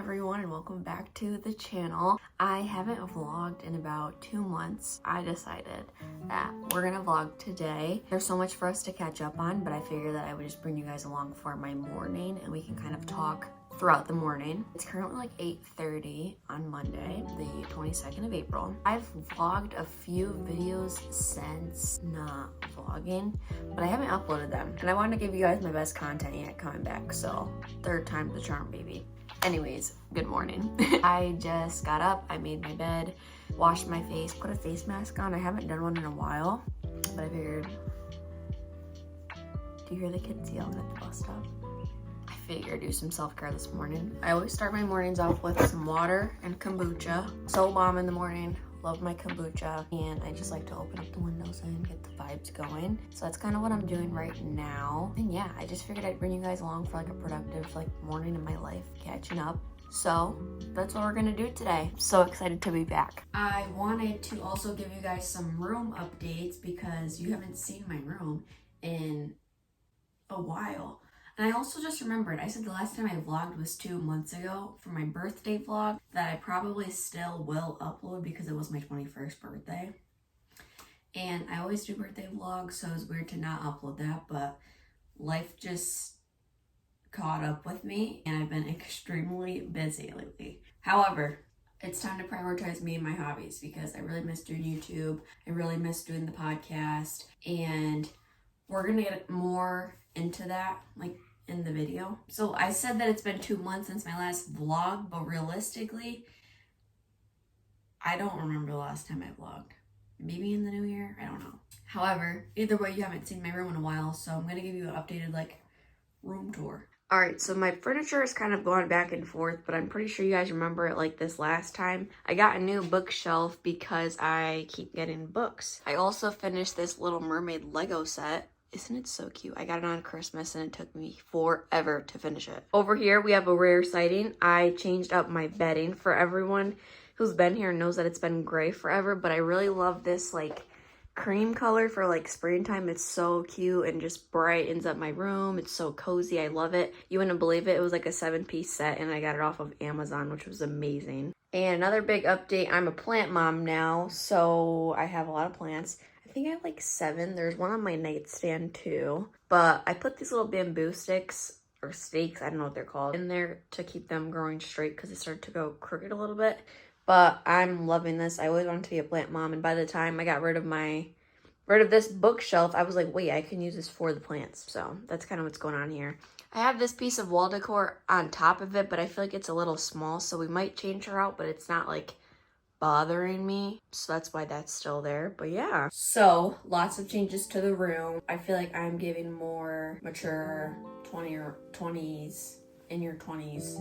everyone, and welcome back to the channel. I haven't vlogged in about 2 months. I decided that we're gonna vlog today. There's so much for us to catch up on, but I figured that I would just bring you guys along for my morning and we can kind of talk throughout the morning. It's currently like 8:30 on Monday, the 22nd of April. I've vlogged a few videos since not vlogging, but I haven't uploaded them. And I wanted to give you guys my best content yet coming back, so third time's the charm, baby. Anyways, good morning. I just got up, I made my bed, washed my face, put a face mask on. I haven't done one in a while, but I figured, do you hear the kids yelling at the bus stop? I figured do some self-care this morning. I always start my mornings off with some water and kombucha. So bomb in the morning. Love my kombucha, and I just like to open up the windows and get the vibes going. So that's kind of what I'm doing right now. And yeah, I just figured I'd bring you guys along for like a productive morning in my life, catching up. So that's what we're gonna do today. So excited to be back. I wanted to also give you guys some room updates because you haven't seen my room in a while. And I also just remembered, I said the last time I vlogged was 2 months ago for my birthday vlog that I probably still will upload because it was my 21st birthday. And I always do birthday vlogs, so it's weird to not upload that, but life just caught up with me and I've been extremely busy lately. However, it's time to prioritize me and my hobbies because I really miss doing YouTube. I really miss doing the podcast, and we're gonna get more into that in the video. So I said that it's been 2 months since my last vlog, but realistically, I don't remember the last time I vlogged. Maybe in the new year, I don't know. However, either way, you haven't seen my room in a while, so I'm gonna give you an updated room tour. All right, so my furniture is kind of going back and forth, but I'm pretty sure you guys remember it this last time. I got a new bookshelf because I keep getting books. I also finished this Little Mermaid Lego set. Isn't it so cute? I got it on Christmas and it took me forever to finish it. Over here, we have a rare sighting. I changed up my bedding. For everyone who's been here knows that it's been gray forever, but I really love this cream color for springtime. It's so cute and just brightens up my room. It's so cozy. I love it. You wouldn't believe it. It was a 7-piece set and I got it off of Amazon, which was amazing. And another big update, I'm a plant mom now, so I have a lot of plants. I think I have 7. There's one on my nightstand too. But I put these little bamboo sticks or stakes, I don't know what they're called, in there to keep them growing straight because they started to go crooked a little bit. But I'm loving this. I always wanted to be a plant mom, and by the time I got rid of this bookshelf, I was like, wait, I can use this for the plants. So that's kind of what's going on here. I have this piece of wall decor on top of it, but I feel like it's a little small, so we might change her out, but it's not bothering me, so that's why that's still there. But yeah, so lots of changes to the room. I feel like I'm giving more mature 20s in your 20s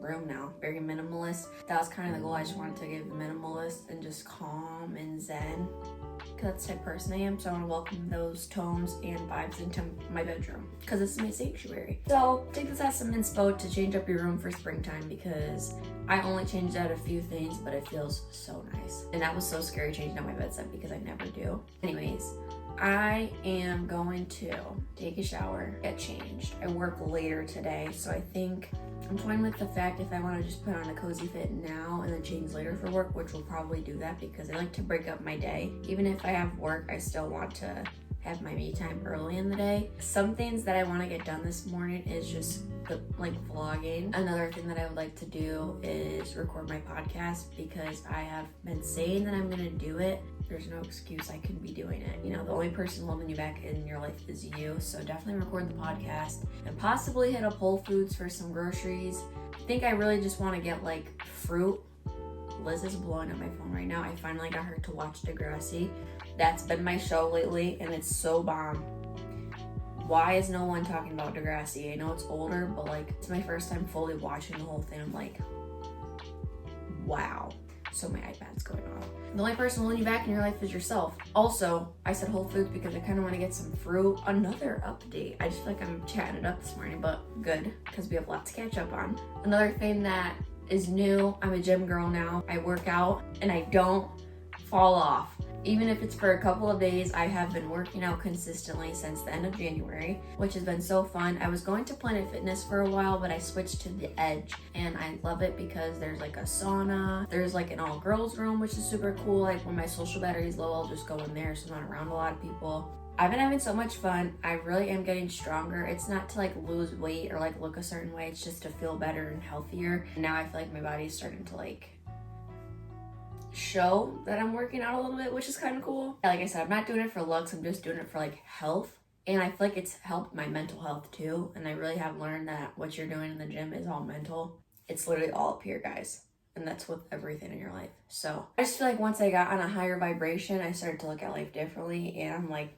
room now. Very minimalist. That was kind of the goal. I just wanted to give minimalist and just calm and zen, because that's the type of person I am. So I want to welcome those tones and vibes into my bedroom because this is my sanctuary. So take this as some inspo to change up your room for springtime, because I only changed out a few things, but it feels so nice. And that was so scary changing out my bedside because I never do. Anyways, I am going to take a shower, get changed. I work later today, so I think I'm toying with the fact if I want to just put on a cozy fit now and then change later for work, which will probably do that because I like to break up my day. Even if I have work, I still want to have my me time early in the day. Some things that I want to get done this morning is just vlogging. Another thing that I would like to do is record my podcast because I have been saying that I'm gonna do it. There's no excuse I couldn't be doing it. The only person holding you back in your life is you. So definitely record the podcast and possibly hit up Whole Foods for some groceries. I think I really just want to get fruit. Liz is blowing up my phone right now. I finally got her to watch Degrassi. That's been my show lately and it's so bomb. Why is no one talking about Degrassi? I know it's older, but it's my first time fully watching the whole thing. I'm wow. So my iPad's going off. The only person holding you back in your life is yourself. Also, I said Whole Foods because I kind of want to get some fruit. Another update. I just feel like I'm chatting it up this morning, but good because we have lots to catch up on. Another thing that is new, I'm a gym girl now. I work out and I don't fall off. Even if it's for a couple of days, I have been working out consistently since the end of January, which has been so fun. I was going to Planet Fitness for a while, but I switched to the Edge, and I love it because there's like a sauna, there's like an all girls room, which is super cool. Like when my social battery is low, I'll just go in there so I'm not around a lot of people. I've been having so much fun. I really am getting stronger. It's not to like lose weight or like look a certain way. It's just to feel better and healthier. Now I feel like my body's starting to like show that I'm working out a little bit, which is kind of cool. Like I said, I'm not doing it for looks. I'm just doing it for like health. And I feel like it's helped my mental health too. And I really have learned that what you're doing in the gym is all mental. It's literally all up here, guys. And that's with everything in your life. So I just feel like once I got on a higher vibration, I started to look at life differently. And I'm like,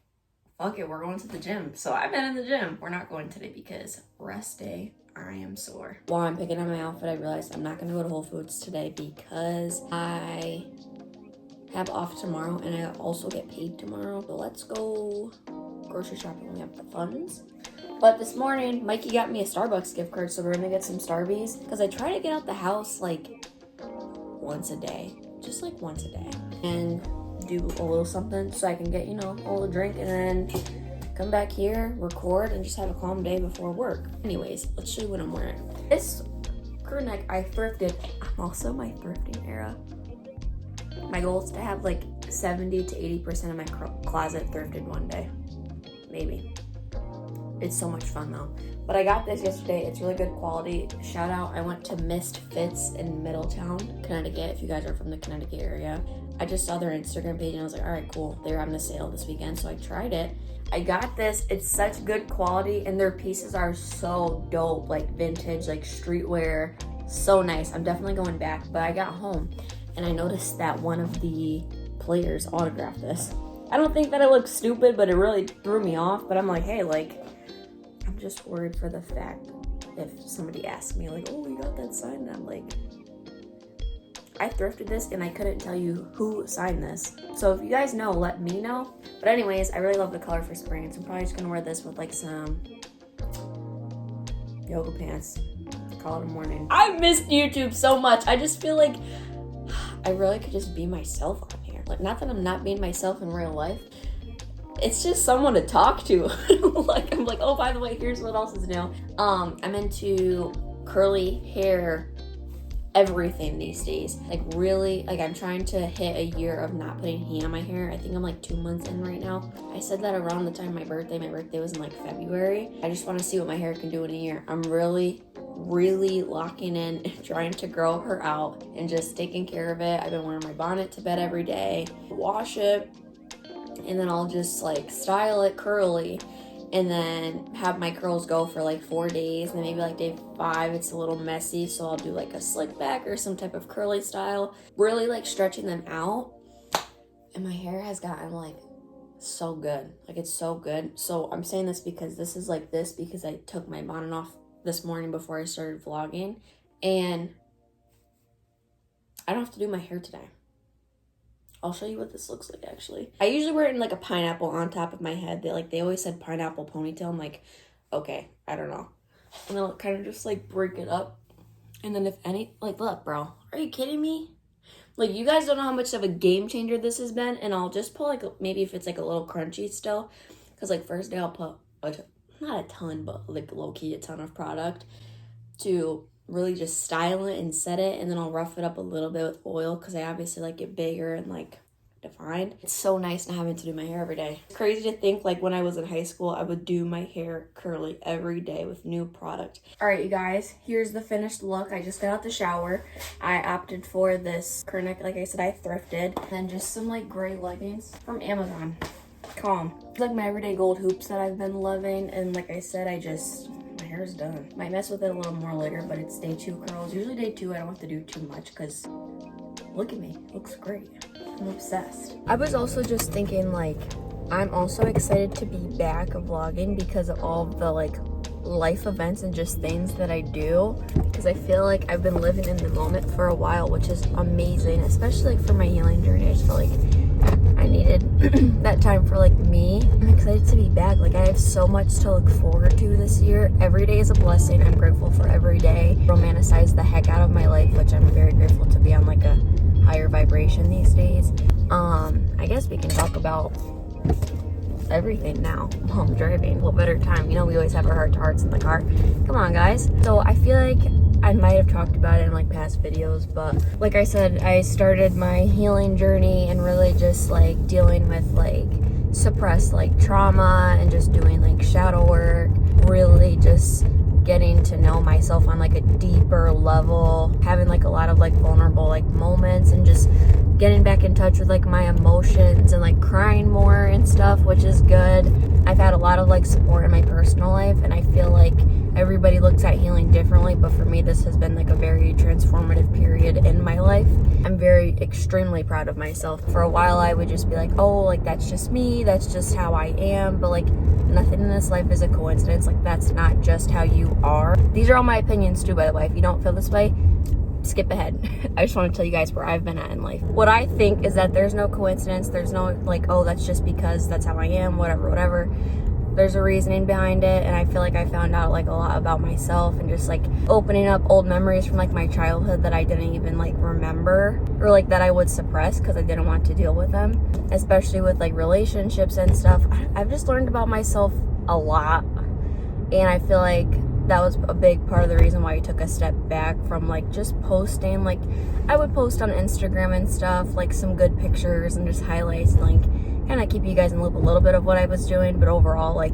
fuck it, we're going to the gym. So I've been in the gym. We're not going today because rest day. I am sore. While I'm picking out my outfit, I realized I'm not gonna go to Whole Foods today because I have off tomorrow and I also get paid tomorrow. So let's go grocery shopping when we have the funds. But this morning, Mikey got me a Starbucks gift card, so we're gonna get some Starbies because I try to get out the house like once a day, just like once a day, and do a little something so I can get, you know, a little drink and then come back here, record, and just have a calm day before work. Anyways, let's show you what I'm wearing. This crew neck I thrifted. I'm also in my thrifting era. My goal is to have like 70 to 80% of my closet thrifted one day. Maybe. It's so much fun though. But I got this yesterday. It's really good quality. Shout out, I went to Mist Fits in Middletown, Connecticut, if you guys are from the Connecticut area. I just saw their Instagram page and I was like, all right, cool. They were having a sale this weekend, so I tried it. I got this. It's such good quality and their pieces are so dope, like vintage, like streetwear. So nice. I'm definitely going back. But I got home and I noticed that one of the players autographed this. I don't think that it looks stupid, but it really threw me off. But I'm like, hey, like, I'm just worried for the fact if somebody asked me like, oh, you got that signed? And I'm like, I thrifted this and I couldn't tell you who signed this. So if you guys know, let me know. But anyways, I really love the color for spring. So I'm probably just gonna wear this with like some yoga pants. Call it a morning. I missed YouTube so much. I just feel like I really could just be myself on here. Like, not that I'm not being myself in real life. It's just someone to talk to. Like, I'm like, oh, by the way, here's what else is new. I'm into curly hair everything these days. Like, really, like, I'm trying to hit a year of not putting heat on my hair. I think I'm like 2 months in right now. I said that around the time of my birthday. My birthday was in like February. I just want to see what my hair can do in a year. I'm really locking in and trying to grow her out and just taking care of it. I've been wearing my bonnet to bed every day, wash it, and then I'll just like style it curly and then have my curls go for like 4 days, and then maybe like day 5 it's a little messy, so I'll do like a slick back or some type of curly style, really like stretching them out. And my hair has gotten like so good, like it's so good. So I'm saying this because this is like this because I took my bonnet off this morning before I started vlogging, and I don't have to do my hair today. I'll show you what this looks like actually. I usually wear it in like a pineapple on top of my head. They always said pineapple ponytail. I'm like, okay, I don't know. And then I'll kind of just like break it up. And then if any, like, look, bro, are you kidding me? Like, you guys don't know how much of a game changer this has been. And I'll just put like, maybe if it's like a little crunchy still. Because like first day I'll put, not a ton, but like low-key a ton of product to really just style it and set it, and then I'll rough it up a little bit with oil because I obviously like it bigger and like defined. It's so nice not having to do my hair every day. It's crazy to think like when I was in high school I would do my hair curly every day with new product. All right, you guys, here's the finished look. I just got out the shower. I opted for this crew neck, like I said, I thrifted, and then just some like gray leggings from Amazon. Calm. It's like my everyday gold hoops that I've been loving, and like I said, my hair's done. Might mess with it a little more later, but it's day 2 curls. Usually day 2 I don't have to do too much because look at me, it looks great. I'm obsessed. I was also just thinking like I'm also excited to be back vlogging because of all the like life events and just things that I do, because I feel like I've been living in the moment for a while, which is amazing, especially like for my healing journey. I just feel like I needed that time for like me. I'm excited to be back. Like, I have so much to look forward to this year. Every day is a blessing. I'm grateful for every day. Romanticize the heck out of my life, which I'm very grateful to be on like a higher vibration these days. I guess we can talk about everything now while I'm driving. What better time? You know, we always have our heart-to-hearts in the car. Come on, guys. So I feel like I might have talked about it in like past videos, but like I said, I started my healing journey and really just like dealing with like suppressed like trauma and just doing like shadow work, really just getting to know myself on like a deeper level, having like a lot of like vulnerable like moments, and just getting back in touch with like my emotions and like crying more and stuff, which is good. I've had a lot of like support in my personal life, and I feel like everybody looks at healing differently, but for me this has been like a very transformative period in my life. I'm very extremely proud of myself. For a while I would just be like, oh, like that's just me, that's just how I am, but like nothing in this life is a coincidence. Like that's not just how you are. These are all my opinions too, by the way. If you don't feel this way, skip ahead. I just want to tell you guys where I've been at in life. What I think is that there's no coincidence. There's no like, oh, that's just because that's how I am, whatever. There's a reasoning behind it, and I feel like I found out like a lot about myself, and just like opening up old memories from like my childhood that I didn't even like remember, or like that I would suppress because I didn't want to deal with them, especially with like relationships and stuff. I've just learned about myself a lot, and I feel like that was a big part of the reason why I took a step back from like just posting. Like I would post on Instagram and stuff, like some good pictures and just highlights, and like kind of keep you guys in the loop a little bit of what I was doing. But overall, like,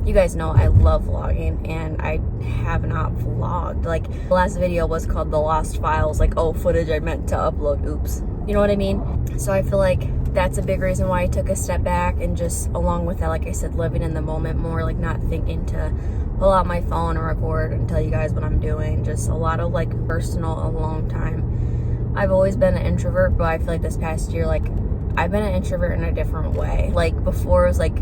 you guys know I love vlogging, and I have not vlogged. Like the last video was called The Lost Files, like, oh, footage I meant to upload, oops, you know what I mean? So I feel like that's a big reason why I took a step back, and just along with that, like I said, living in the moment more, like not thinking to pull out my phone and record and tell you guys what I'm doing. Just a lot of like personal alone time. I've always been an introvert, but I feel like this past year, like I've been an introvert in a different way. Like before it was like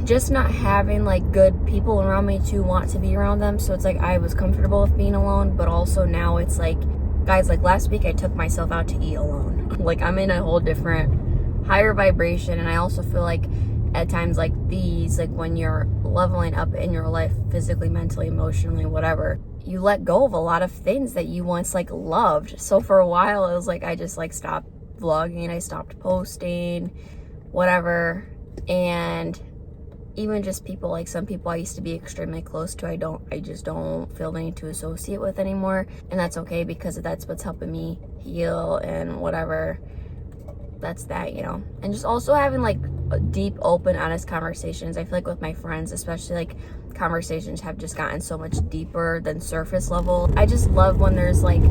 just not having like good people around me to want to be around them, so it's like I was comfortable with being alone. But also now it's like, guys, like last week I took myself out to eat alone. Like I'm in a whole different higher vibration, and I also feel like at times like these, like when you're leveling up in your life physically, mentally, emotionally, whatever, you let go of a lot of things that you once like loved. So for a while it was like I just like stopped vlogging, I stopped posting, whatever. And even just people, like some people I used to be extremely close to, I just don't feel the need to associate with anymore. And that's okay, because that's what's helping me heal and whatever. That's that, you know. And just also having like deep, open, honest conversations. I feel like with my friends, especially, like conversations have just gotten so much deeper than surface level. I just love when there's like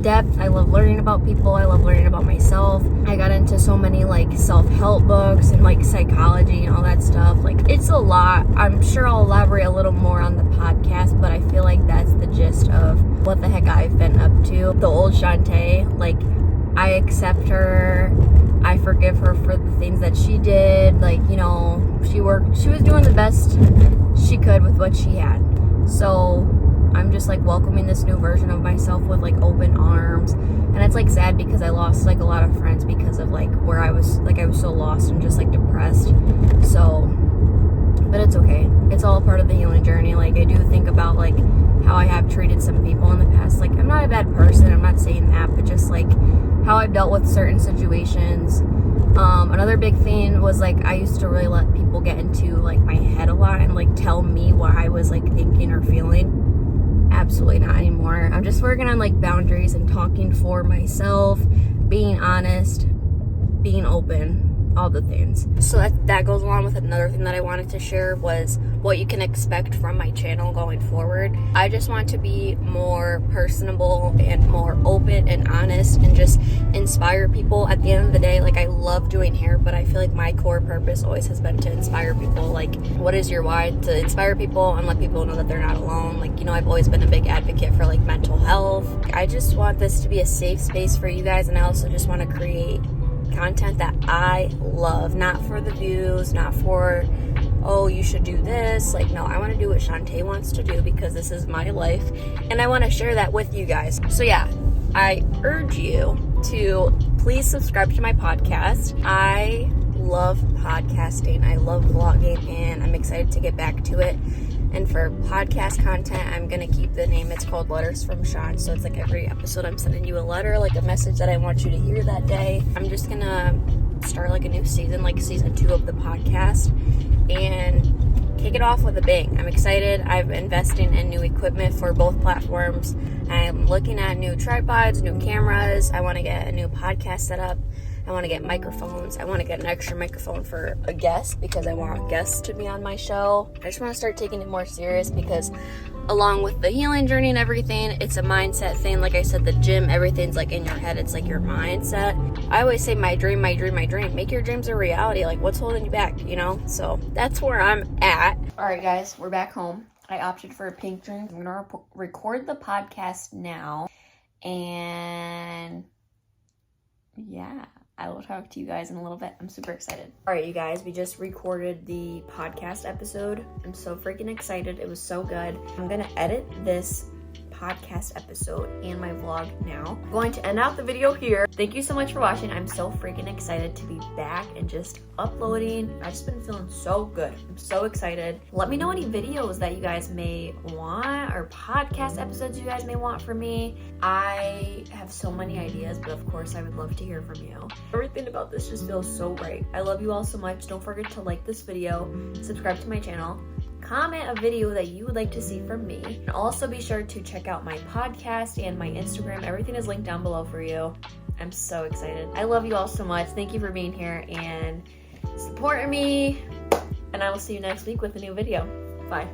depth. I love learning about people. I love learning about myself. I got into so many like self-help books and like psychology and all that stuff. Like it's a lot. I'm sure I'll elaborate a little more on the podcast, but I feel like that's the gist of what the heck I've been up to. The old Shantae, like I accept her. I forgive her for the things that she did. Like, you know, she was doing the best she could with what she had. So I'm just like welcoming this new version of myself with like open arms. And it's like sad because I lost like a lot of friends because of like where I was so lost and just like depressed. So, but it's okay. It's all part of the healing journey. Like I do think about like how I have treated some people in the past. Like I'm not a bad person, I'm not saying that, but just like how I've dealt with certain situations. Another big thing was like I used to really let people get into like my head a lot and like tell me what I was like thinking or feeling. Absolutely not anymore. I'm just working on like boundaries and talking for myself, being honest, being open, all the things. So that goes along with another thing that I wanted to share was what you can expect from my channel going forward. I just want to be more personable and more open and honest and just inspire people. At the end of the day, like I love doing hair, but I feel like my core purpose always has been to inspire people. Like what is your why? To inspire people and let people know that they're not alone. Like, you know, I've always been a big advocate for like mental health. I just want this to be a safe space for you guys, and I also just want to create content that I love, not for the views, not for, oh, you should do this. Like, no, I want to do what Shantae wants to do because this is my life and I want to share that with you guys. So yeah, I urge you to please subscribe to my podcast. I love podcasting, I love vlogging, and I'm excited to get back to it. And for podcast content, I'm gonna keep the name, it's called Letters from Sean. So it's like every episode I'm sending you a letter, like a message that I want you to hear that day. I'm just gonna start like a new season, like season 2 of the podcast, and kick it off with a bang. I'm excited. I'm investing in new equipment for both platforms. I'm looking at new tripods, new cameras. I want to get a new podcast set up. I want to get microphones. I want to get an extra microphone for a guest because I want guests to be on my show. I just want to start taking it more serious because along with the healing journey and everything, it's a mindset thing. Like I said, the gym, everything's like in your head. It's like your mindset. I always say my dream, my dream, my dream. Make your dreams a reality. Like what's holding you back, you know? So that's where I'm at. All right, guys, we're back home. I opted for a pink drink. I'm going to record the podcast now. And yeah, I will talk to you guys in a little bit. I'm super excited. All right, you guys, we just recorded the podcast episode. I'm so freaking excited. It was so good. I'm gonna edit this podcast episode and my vlog now. I'm going to end out the video here. Thank you so much for watching. I'm so freaking excited to be back and just uploading. I've just been feeling so good. I'm so excited. Let me know any videos that you guys may want or podcast episodes you guys may want from me. I have so many ideas, but of course I would love to hear from you. Everything about this just feels so right. I love you all so much. Don't forget to like this video, subscribe to my channel, comment a video that you would like to see from me, and also be sure to check out my podcast and my Instagram. Everything is linked down below for you. I'm so excited. I love you all so much. Thank you for being here and supporting me, and I will see you next week with a new video. Bye.